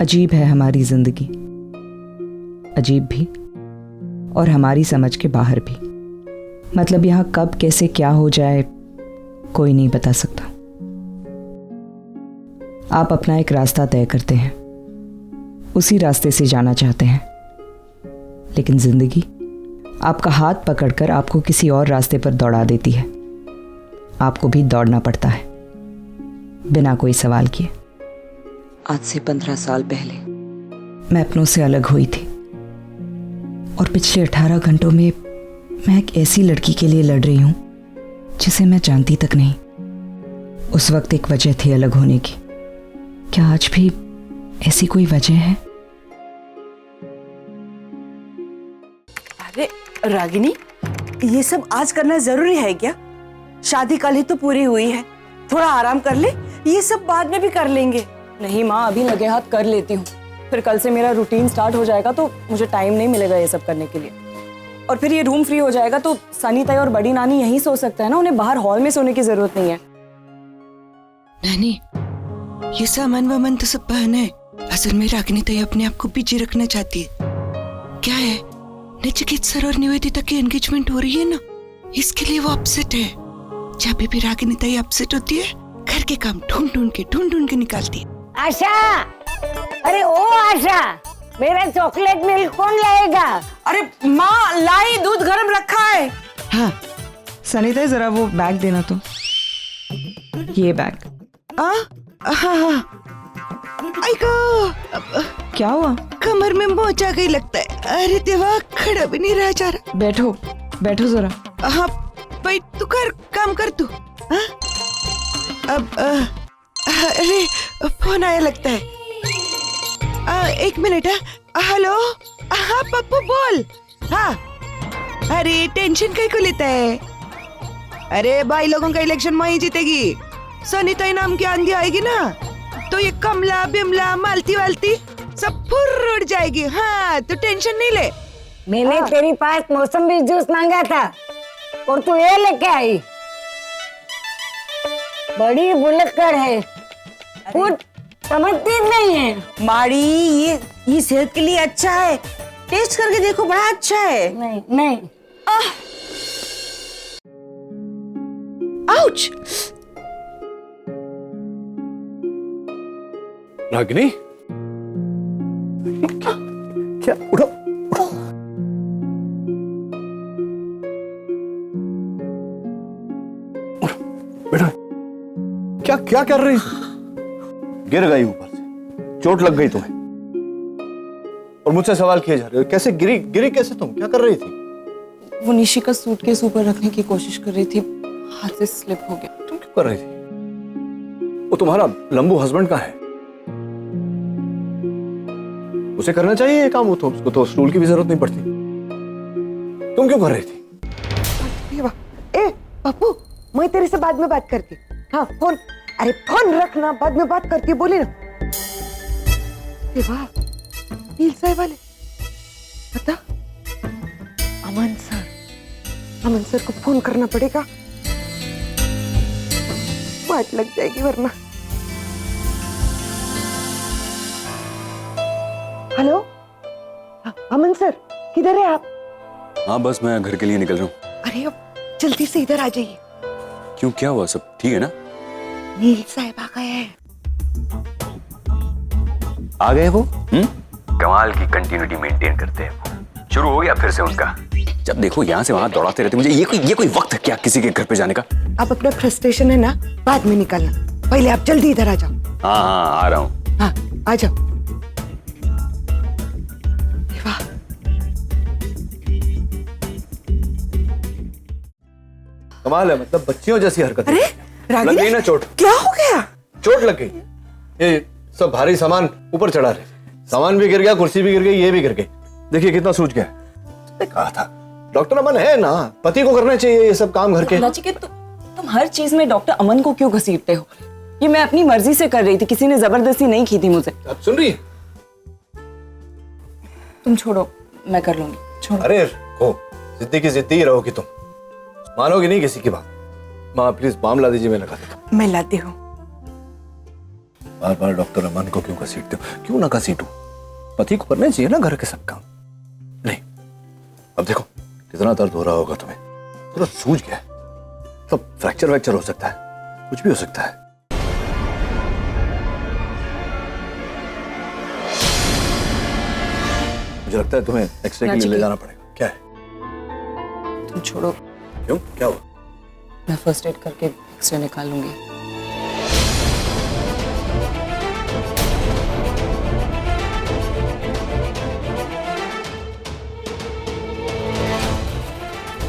अजीब है हमारी जिंदगी, अजीब भी और हमारी समझ के बाहर भी। मतलब यहाँ कब कैसे क्या हो जाए कोई नहीं बता सकता। आप अपना एक रास्ता तय करते हैं, उसी रास्ते से जाना चाहते हैं, लेकिन जिंदगी आपका हाथ पकड़कर आपको किसी और रास्ते पर दौड़ा देती है। आपको भी दौड़ना पड़ता है बिना कोई सवाल किए। आज से 15 साल पहले मैं अपनों से अलग हुई थी और पिछले 18 घंटों में मैं एक ऐसी लड़की के लिए लड़ रही हूं जिसे मैं जानती तक नहीं। उस वक्त एक वजह थी अलग होने की। क्या आज भी ऐसी कोई वजह है? अरे रागिनी, ये सब आज करना जरूरी है क्या? शादी कल ही तो पूरी हुई है, थोड़ा आराम कर ले, ये सब बाद में भी कर लेंगे। नहीं माँ, अभी लगे हाथ कर लेती हूँ, फिर कल से मेरा रूटीन स्टार्ट हो जाएगा तो मुझे टाइम नहीं मिलेगा ये सब करने के लिए। और फिर ये रूम फ्री हो जाएगा तो सनी ताई और बड़ी नानी यहीं सो सकता है ना, उन्हें बाहर हॉल में सोने की जरूरत नहीं है। नानी, ये सामान वामान तो सब बहन है। असल में रागिनी ताई अपने आप को पीछे रखना चाहती है। क्या है, नचिकेत सर और निवेदिता की एंगेजमेंट हो रही है ना, इसके लिए वो अपसेट है। जब भी रागिनी ताई अपसेट होती है, घर के काम ढूंढ ढूंढ के निकालती है। आशा, अरे ओ आशा, मेरा चॉकलेट मिल्क कौन लाएगा? अरे माँ, लाई, दूध गर्म रखा है। हाँ सनी ताई, जरा वो बैग देना तो। ये बैग। हाँ। क्या हुआ? कमर में मोच आ गई लगता है। अरे देवा, खड़ा भी नहीं रहा जा रहा। बैठो बैठो जरा। हाँ भाई, तू काम कर तू। हाँ? अब अरे फोन आया लगता है। एक मिनट। हेलो, हाँ पप्पू बोल। हाँ, अरे टेंशन कहीं को लेता है? अरे भाई लोगों का इलेक्शन वही जीतेगी। सनी ताई नाम की आंधी आएगी ना, तो ये कमला बिमला मालती वालती सब फुर्र उड़ जाएगी। हाँ, तो टेंशन नहीं ले। मैंने तेरी पास मौसमी जूस मांगा था और तू ये लेके आई। बड़ी बुलक्कड़ है, कुछ समझती नहीं है। माड़ी, ये सेहत के लिए अच्छा है, टेस्ट करके देखो, बड़ा अच्छा है। नहीं। आउच! रागिनी, क्या उठो। बेटा, क्या कर रही थी? गिर गई ऊपर से, चोट लग गई तुम्हें और मुझसे सवाल किए जा रहे हो। कैसे गिरी कैसे? तुम क्या कर रही थी? वो निशी का सूटकेस ऊपर रखने की कोशिश कर रही थी, हाथ से स्लिप हो गया। तुम क्यों कर रही थी? वो तुम्हारा लंबू हस्बैंड का है, उसे करना चाहिए ये काम। वो तो उसको तो स्टूल की भी जरूरत नहीं पड़ती। तुम क्यों कर रही थी? ए पप्पू, मैं तेरे से बाद में बात करती। हाँ फोन, अरे फोन रखना, बाद में बात करती, बोली ना। वाह, नील साहब वाले बता। अमन सर को फोन करना पड़ेगा, बात लग जाएगी वरना। हेलो, अमन सर, किधर है आप? हाँ बस मैं घर के लिए निकल रहा हूँ। अरे अब जल्दी से इधर आ जाइए। क्यों, क्या हुआ? सब ठीक है ना? नील साहब आ गए हैं। आ गए वो? कमाल की कंटिन्यूटी मेंटेन करते हैं वो। शुरू हो गया फिर से उनका। जब देखो यहाँ से वहां दौड़ाते रहते। मुझे ये कोई वक्त है क्या किसी के घर पे जाने का? आप अपना फ्रस्ट्रेशन है ना बाद में निकालना, पहले आप जल्दी इधर आ जाओ। हाँ आ रहा हूँ। हाँ आ जाओ। वाह, कमाल है, मतलब बच्चियों जैसी हरकत। अरे लग गई ना चोट? क्या हो गया? चोट लग गई। ये सब भारी सामान ऊपर चढ़ा रहे, सामान भी गिर गया, कुर्सी भी गिर गई, ये भी गिर गई। देखिए कितना सूझ गया। कहा था डॉक्टर अमन है ना, पति को करना चाहिए ये सब काम घर के। नचिकेत, तुम हर चीज में डॉक्टर अमन को क्यों घसीटते हो? ये मैं अपनी मर्जी से कर रही थी, किसी ने जबरदस्ती नहीं की थी मुझे। आप सुन रही है? तुम छोड़ो, मैं कर लूंगी, छोड़ो। अरे को जिद्दी की जिद्दी ही रहोगी तुम, मानोगी नहीं किसी की बात। माँ प्लीज बाम ला दीजिए, मैं लगा देता हूँ। मैं लाती हूँ। बार बार डॉक्टर अमन को क्यों घसीटते हो? क्यों ना घसीटूं? पति को करना चाहिए ना घर के सब काम। नहीं, अब देखो कितना दर्द हो रहा होगा तुम्हें, पूरा सूज गया है, तो फ्रैक्चर वैक्चर हो सकता है, कुछ भी हो सकता है। मुझे लगता है तुम्हें एक्सरे के लिए ले जाना पड़ेगा। क्या है? तुम छोड़ो, क्यों, क्या हुआ? मैं फर्स्ट एड करके एक्सरे निकाल लूंगी।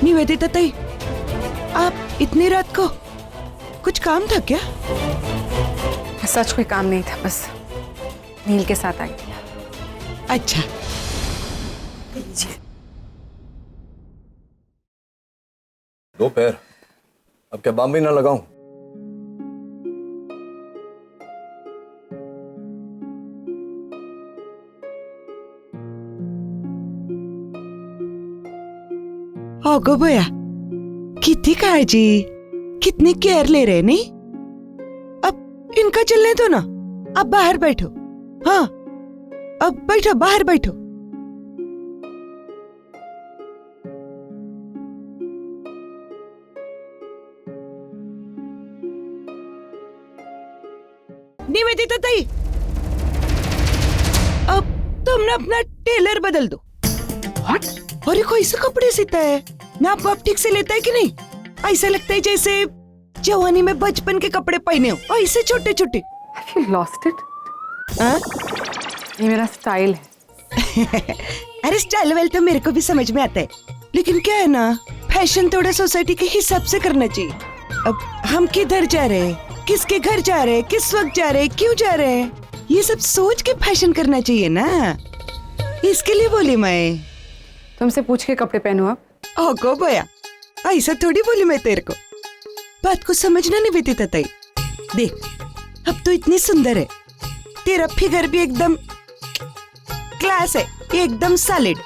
निवेदिता ताई, आप इतनी रात को कुछ काम था क्या? सच कोई काम नहीं था, बस नील के साथ आई थी। अच्छा, दो पैर, अब क्या बाम भी ना लगाऊं? गो भैया, कितनी काळजी, कितनी केयर ले रहे नहीं? अब इनका चलने दो ना, आप बाहर बैठो। हाँ, अब बैठो, बाहर बैठो। निवेदिता ताई, अब तुम ना अपना टेलर बदल दो। व्हाट? अरे कोई से कपड़े सीता है ना, आप ठीक से लेता है कि नहीं? ऐसा लगता है जैसे जवानी में बचपन के कपड़े पहने हो, ऐसे छोटे छोटे। Have you lost it? ये मेरा स्टाइल है। अरे स्टाइल वेल तो मेरे को भी समझ में आता है, लेकिन क्या है ना, फैशन थोड़ा सोसाइटी के हिसाब से करना चाहिए। अब हम किधर जा रहे हैं, किसके घर जा रहे हैं, किस वक्त जा रहे हैं, क्यों जा रहे हैं, ये सब सोच के फैशन करना चाहिए ना। इसके लिए बोली मैं। तुमसे पूछ के कपड़े पहनो आप। गो भैया, ऐसा थोड़ी बोली मैं तेरे को, बात को समझना नहीं बीती ताई। देख, अब तो इतनी सुंदर है, तेरा फिगर भी एकदम क्लास है, एकदम सॉलिड,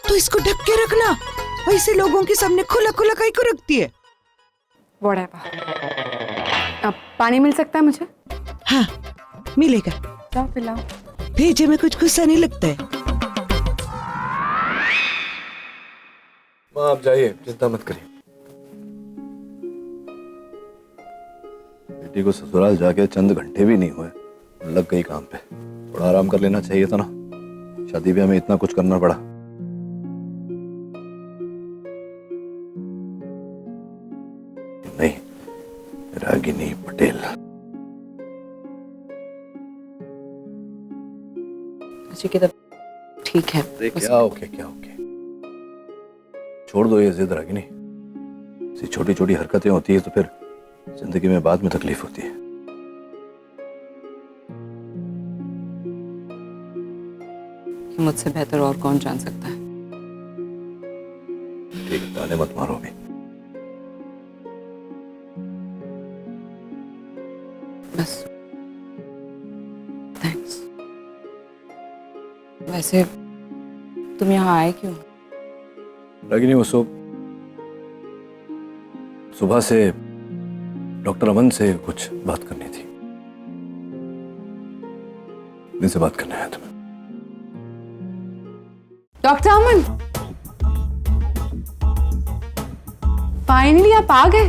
तो इसको ढक के रखना। ऐसे लोगों के सामने खुला खुला काहे को रखती है? अब पानी मिल सकता है मुझे? हाँ, मिलेगा। जाओ पिलाओ। भेजे में कुछ गुस्सा नहीं लगता है। माँ आप जाइए, चिंता मत करिए। बेटी को ससुराल जाके चंद घंटे भी नहीं हुए, लग गई काम पे। थोड़ा आराम कर लेना चाहिए था ना, शादी ब्याह में इतना कुछ करना पड़ा। नहीं, रागिनी पटेल। अच्छी की तब ठीक है। क्या ओके, क्या ओके, छोड़ दो ये जिद रागिनी। ऐसी छोटी छोटी हरकतें होती है तो फिर जिंदगी में बाद में तकलीफ होती है। मुझसे बेहतर और कौन जान सकता है। ठीक है, ताने मत मारो भी। बस थैंक्स। वैसे तुम यहाँ आए क्यों? रागिनी वो सुबह से डॉक्टर अमन से कुछ बात करनी थी। इनसे बात करना है तुम्हें। डॉक्टर अमन, फाइनली आप आ गए।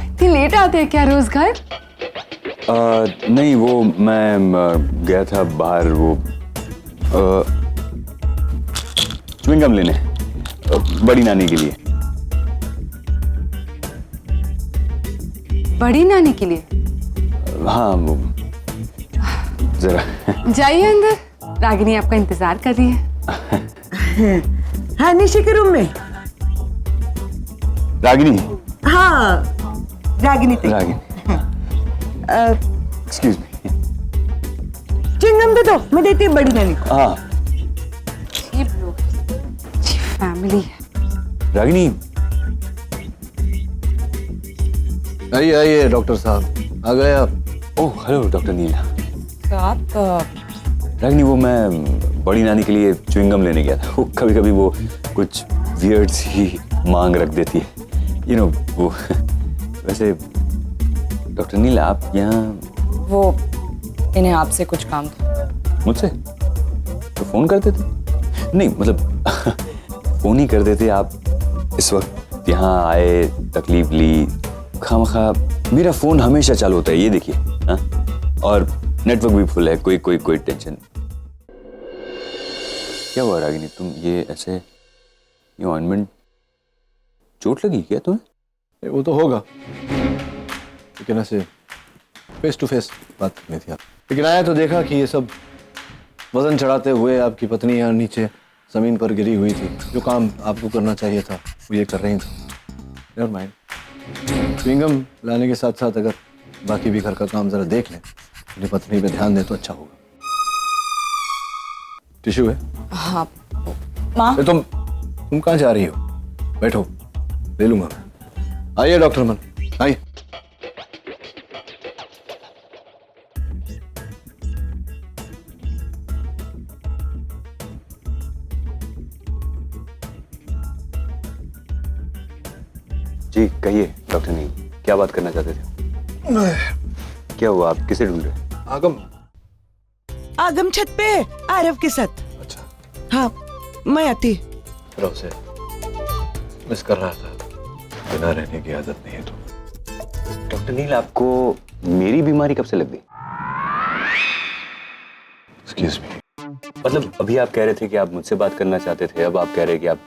इतनी लेट आते हैं क्या रोज घर? नहीं, वो मैं गया था बाहर, वो च्युइंगम लेने बड़ी नानी के लिए। बड़ी नानी के लिए? हाँ, वो जरा जाइए अंदर, रागिनी आपका इंतजार कर रही है। हाँ, निशी के रूम में। रागिनी? हाँ, रागिनी। Excuse me. चिंगम दे दो, मैं देती हूँ बड़ी नानी को। हाँ, अजीब लोग, अजीब फैमिली है। रागिनी। आइए आइए डॉक्टर साहब, आ गए आप। ओह हेलो डॉक्टर नीला। तो आप रागिनी, वो मैं बड़ी नानी के लिए च्युइंगम लेने गया था। वो कभी कभी वो कुछ वियर्ड सी मांग रख देती है, यू नो वो। वैसे डॉक्टर नीला, आप यहाँ? वो इन्हें आपसे कुछ काम था। मुझसे तो फोन करते थे? नहीं मतलब फोन ही कर देते आप इस वक्त यहाँ आए, तकलीफ ली, खामखा। मेरा फोन हमेशा चालू होता है, ये देखिए। हाँ, और नेटवर्क भी फुल है, कोई टेंशन। क्या हुआ रागिनी, तुम ये ऐसे, ये ऑइंटमेंट, चोट लगी क्या तुम्हें? वो तो होगा, लेकिन ऐसे फेस टू फेस बात करनी थी आप। लेकिन आया तो देखा कि ये सब वजन चढ़ाते हुए आपकी पत्नी यहाँ नीचे जमीन पर गिरी हुई थी। जो काम आपको करना चाहिए था वो ये कर रही थी। नेवर माइंड, च्युइंगम लाने के साथ साथ अगर बाकी भी घर का काम जरा देख लें, अपनी पत्नी पे ध्यान दें तो अच्छा होगा। टिश्यू है? हाँ माँ। तुम कहाँ जा रही हो? बैठो, ले लूंगा मैं। आइए डॉक्टर अमन, आइए। जी कहिए डॉक्टर नील, क्या बात करना चाहते थे? क्या हुआ, आप किसे ढूंढ रहे? आगम छत पे है, आरव के साथ। अच्छा। हाँ, मैं आती। से मिस कर रहा था, बिना रहने की आदत नहीं है तो। डॉक्टर नील, आपको मेरी बीमारी कब से लग गई? Excuse me. मतलब अभी आप कह रहे थे कि आप मुझसे बात करना चाहते थे, अब आप कह रहे हैं कि आप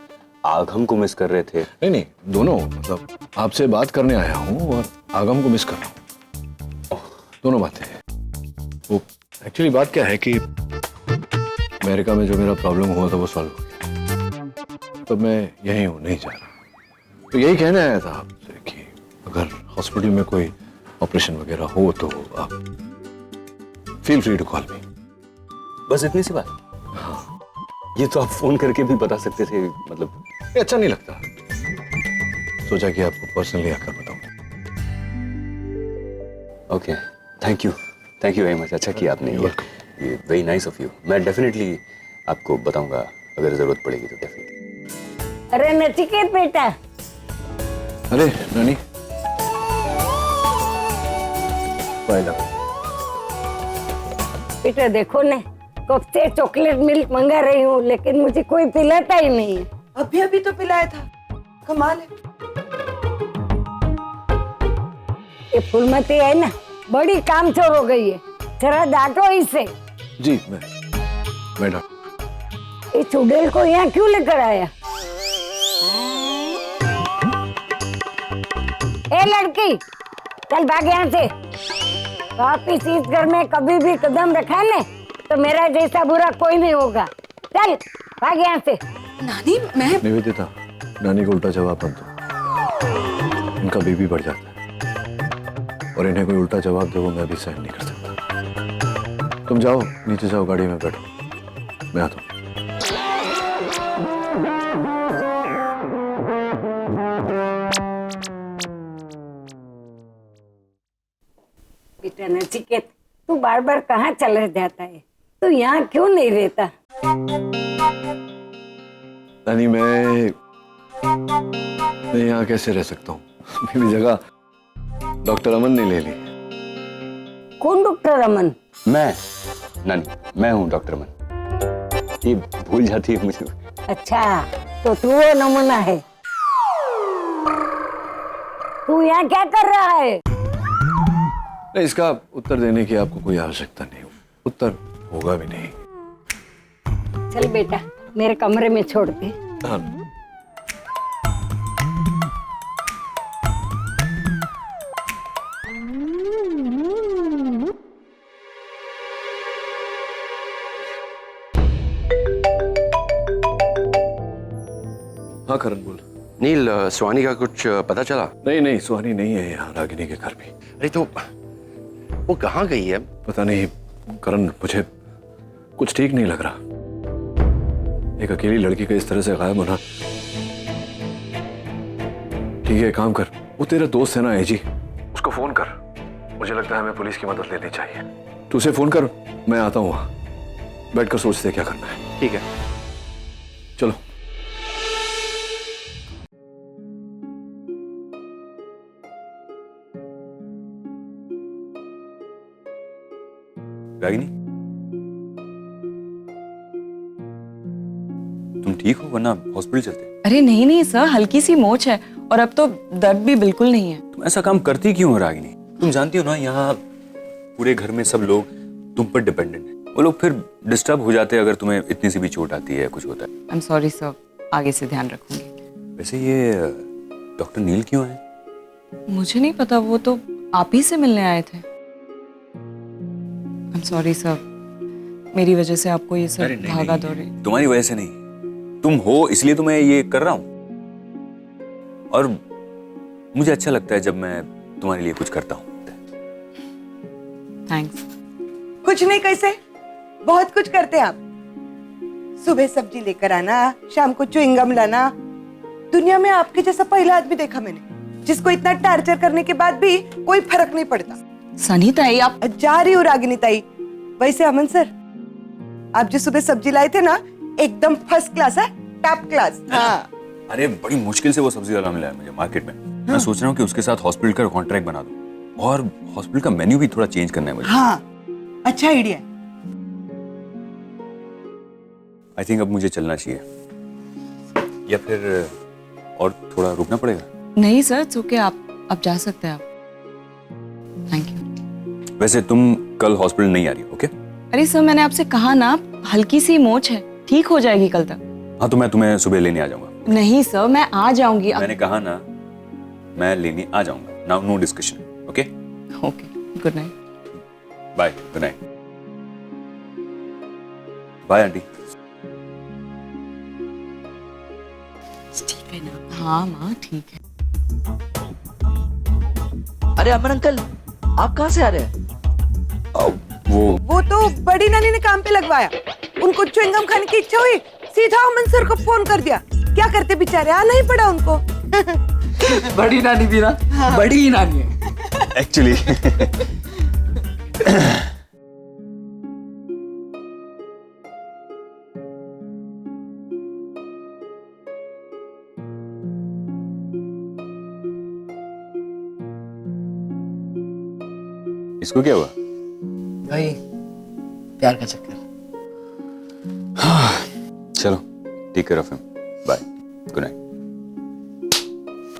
आगम को मिस कर रहे थे। नहीं, दोनों। मतलब आपसे बात करने आया हूँ और आगम को मिस कर रहा हूँ, दोनों बातें हैं। वो एक्चुअली बात क्या है कि अमेरिका में जो मेरा प्रॉब्लम हुआ था वो सॉल्व हो गया, तो मैं यहीं हूँ, नहीं जा रहा। तो यही कहने आया था आपसे कि अगर हॉस्पिटल में कोई ऑपरेशन वगैरह हो तो आप feel free to call me. बस इतनी सी बात? हाँ। ये तो आप फोन करके भी बता सकते थे, मतलब ये अच्छा नहीं लगता, सोचा कि आपको पर्सनली आकर बताऊं। Okay, thank you very much. अच्छा किया आपने, ये वेरी नाइस ऑफ यू। मैं डेफिनेटली आपको बताऊंगा अगर जरूरत पड़ेगी तो डेफिनेटली। अरे नचिकेत बेटा। अरे नानी, बेटा देखो ने, कब से चॉकलेट मिल्क मंगा रही हूँ लेकिन मुझे कोई पिलाता ही नहीं है। अभी तो पिलाया था, कमाल है। ये फूलमती है ना, बड़ी कामचोर हो गई है, जरा डांटो इसे। जी मैं डॉक्टर। ये चुड़ैल को यहाँ क्यों लेकर आया? ए लड़की, चल भाग यहाँ से। वापिस इस घर में कभी भी कदम रखा ने तो मेरा जैसा बुरा कोई नहीं होगा। चल भाग यहाँ से। नानी मैं निवेदिता, नानी को उल्टा जवाब मत दो, इनका बीपी बढ़ जाता है और इन्हें कोई उल्टा जवाब दे वो मैं भी सहन नहीं कर सकता। तुम जाओ, नीचे जाओ, गाड़ी में बैठो, मैं आता हूँ। बेटा नचिकेत, तू बार बार कहाँ चला जाता है? तू यहाँ क्यों नहीं रहता? नानी मैं यहाँ कैसे रह सकता हूँ? मेरी जगह डॉक्टर अमन ने ले ली। कौन डॉक्टर अमन? मैं नानी, मैं हूँ डॉक्टर अमन। ये भूल जाती है मुझे। अच्छा, तो तू वो नमूना है। तू यहाँ क्या कर रहा है? नहीं, इसका उत्तर देने की आपको कोई आवश्यकता नहीं, उत्तर होगा भी नहीं। चल बेटा, मेरे कमरे में छोड़ दे। हाँ। हाँ करण बोल। नील, सुहानी का कुछ पता चला? नहीं, सुहानी नहीं है यहाँ, रागिनी के घर भी। अरे तो वो कहाँ गई है? पता नहीं करण, मुझे कुछ ठीक नहीं लग रहा। एक अकेली लड़की का इस तरह से गायब होना। ठीक है, काम कर, वो तेरा दोस्त है ना एजी, उसको फोन कर। मुझे लगता है हमें पुलिस की मदद लेनी चाहिए। तू उसे फोन कर, मैं आता हूँ वहां, बैठकर सोचते क्या करना है। ठीक है, चलो। रागिनी, तुम ठीक हो? वरना हॉस्पिटल चलते। अरे नहीं नहीं सर, हल्की सी मोच है और अब तो दर्द भी बिल्कुल नहीं है। तुम ऐसा काम करती क्यों हो रागिनी? तुम जानती हो ना, यहाँ पूरे घर में सब लोग तुम पर डिपेंडेंट हैं। वो लोग फिर डिस्टर्ब हो जाते हैं अगर तुम्हें इतनी सी भी चोट आती है, कुछ होता है। आई एम सॉरी सर, आगे से ध्यान रखूंगी। वैसे ये डॉक्टर नील क्यों आए? मुझे नहीं पता, वो तो आप ही से मिलने आए थे। आई एम सॉरी सर, मेरी वजह से आपको ये सब भागा दौड़ी। तुम्हारी वजह से नहीं, तुम हो इसलिए तो मैं ये कर रहा हूँ, और मुझे अच्छा लगता है जब मैं तुम्हारे लिए कुछ करता हूँ। थैंक्स। कुछ नहीं, कैसे बहुत कुछ करते हैं आप। सुबह सब्जी लेकर आना, शाम को च्युइंगम लाना। दुनिया में आपके जैसा पहला आदमी देखा मैंने जिसको इतना टार्चर करने के बाद भी कोई फर्क नहीं पड़ता। सनी ताई, आप जा रही हूँ रागिनी ताई। वैसे अमन सर, आप जो सुबह सब्जी लाए थे ना, एकदम फर्स्ट क्लास है, टॉप क्लास। हाँ। अरे बड़ी मुश्किल से वो सब्जी वाला मिला है मुझे मार्केट में। मैं सोच रहा हूँ कि उसके साथ हॉस्पिटल का कॉन्ट्रैक्ट बना दूं, और हॉस्पिटल का मेन्यू भी थोड़ा चेंज करना है मुझे। हाँ, अच्छा आइडिया। आई थिंक अब मुझे चलना चाहिए, या फिर और थोड़ा रुकना पड़ेगा? नहीं सर, इट्स ओके, आप जा सकते हैं आप। Thank you. वैसे तुम कल हॉस्पिटल नहीं आ रही, ओके? अरे सर, मैंने आपसे कहा ना, हल्की सी मोच है, ठीक हो जाएगी कल तक। हाँ, तो मैं तुम्हें सुबह लेने आ जाऊंगा। नहीं सर, मैं आ जाऊंगी। मैंने कहा ना, मैं लेने आ जाऊंगा। Now no discussion, okay? Okay, good night. Bye, good night. Bye aunty. ठीक है ना? हाँ माँ, ठीक है। अरे अमन अंकल, आप कहाँ से आ रहे हैं? वो तो बड़ी नानी ने काम पे लगवाया। उनको च्युइंगम खाने की इच्छा हुई, सीधा अमन सर को फोन कर दिया। क्या करते बेचारे, आना ही पड़ा उनको। बड़ी नानी भी ना, हाँ। बड़ी ही नानी है एक्चुअली। इसको क्या हुआ? भाई, प्यार का चक्कर। चलो, take care of him. Bye, good night.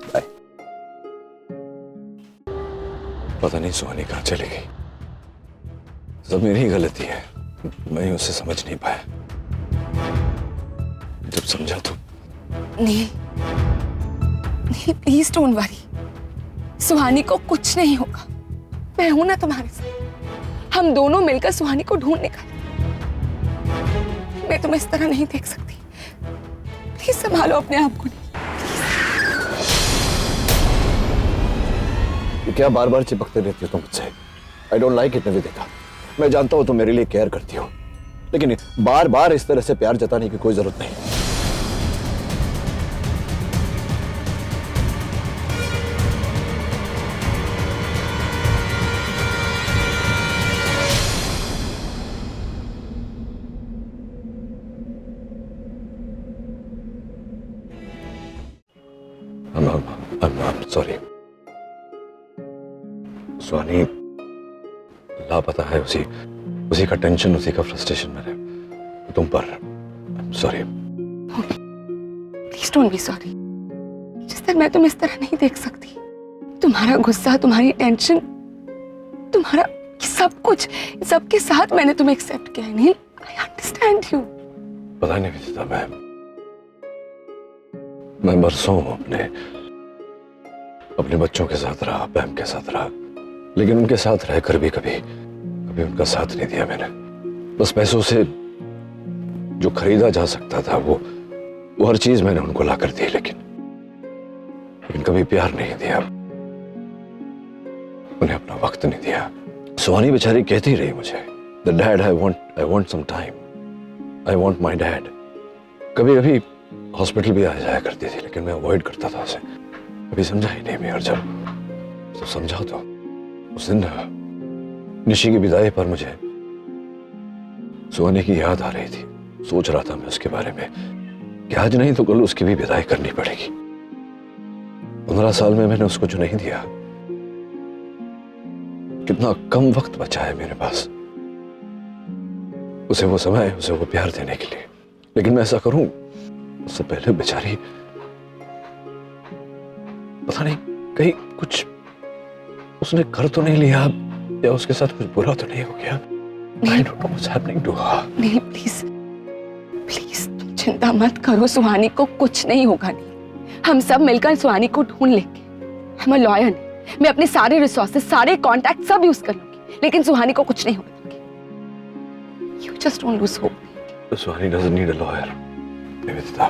Bye. पता नहीं सुहानी कहाँ चली गई। सब मेरी ही गलती है, मैं उसे समझ नहीं पाया। जब समझा तो नहीं नहीं, प्लीज डोंट वरी, सुहानी को कुछ नहीं होगा। मैं हूं ना तुम्हारे साथ, हम दोनों मिलकर सुहानी को ढूंढ निकालेंगे। मैं तुम्हें इस तरह नहीं देख सकती, प्लीज संभालो अपने आप को। क्या बार बार चिपकते रहती हो तुम मुझसे? I don't like it Nivedita. मैं जानता हूं तुम मेरे लिए केयर करती हो, लेकिन बार बार इस तरह से प्यार जताने की कोई जरूरत नहीं। I'm sorry. सुहानी लापता है, उसी का टेंशन, उसी का फ्रस्ट्रेशन मेरे तुम पर। I'm sorry. Please don't be sorry. जिस तरह मैं तुम्हें इस तरह नहीं देख सकती। तुम्हारा गुस्सा, तुम्हारी टेंशन, तुम्हारा सब कुछ, सबके साथ मैंने तुम्हें एक्सेप्ट किया है नील। I understand you. पता नहीं विदिता, मैं बरसों अपने बच्चों के साथ रहा, पैम के साथ रहा, लेकिन उनके साथ रहकर भी कभी उनका साथ नहीं दिया मैंने। बस पैसों से जो खरीदा जा सकता था वो हर चीज मैंने उनको ला कर दी, लेकिन कभी प्यार नहीं दिया, उन्हें अपना वक्त नहीं दिया। सुहानी बेचारी कहती रही मुझे, dad I want some time, I want my dad. कभी कभी हॉस्पिटल भी आ जाया करती थी, लेकिन मैं अवॉइड करता था उसे, कभी समझा ही नहीं। मैं और जब समझा तो उस दिन निशी की विदाई पर मुझे सुहानी की याद आ रही थी। सोच रहा था मैं उसके बारे में कि आज नहीं तो कल उसकी भी विदाई करनी पड़ेगी। 15 साल में मैंने उसको जो नहीं दिया, कितना कम वक्त बचा है मेरे पास। उसे वो समय, उसे वो प्यार देने के लिए। लेकिन मैं ऐसा करूं उससे पहले बेचारी पता नहीं कहीं कुछ उसने कर तो नहीं लिया या उसके साथ कुछ बुरा तो नहीं हो गया। I don't know what's happening to her. नहीं प्लीज प्लीज तुम चिंता मत करो, सुहानी को कुछ नहीं होगा। नहीं, हम सब मिलकर सुहानी को ढूंढ लेंगे। हम लॉयर नहीं, मैं अपने सारे रिसोर्सेज, सारे कॉन्टैक्ट सब यूज कर लूंगी, लेकिन सुहानी को कुछ नहीं होगा। You just don't lose hope. Suhani doesn't need a lawyer. Nivedita.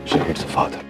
She needs a father.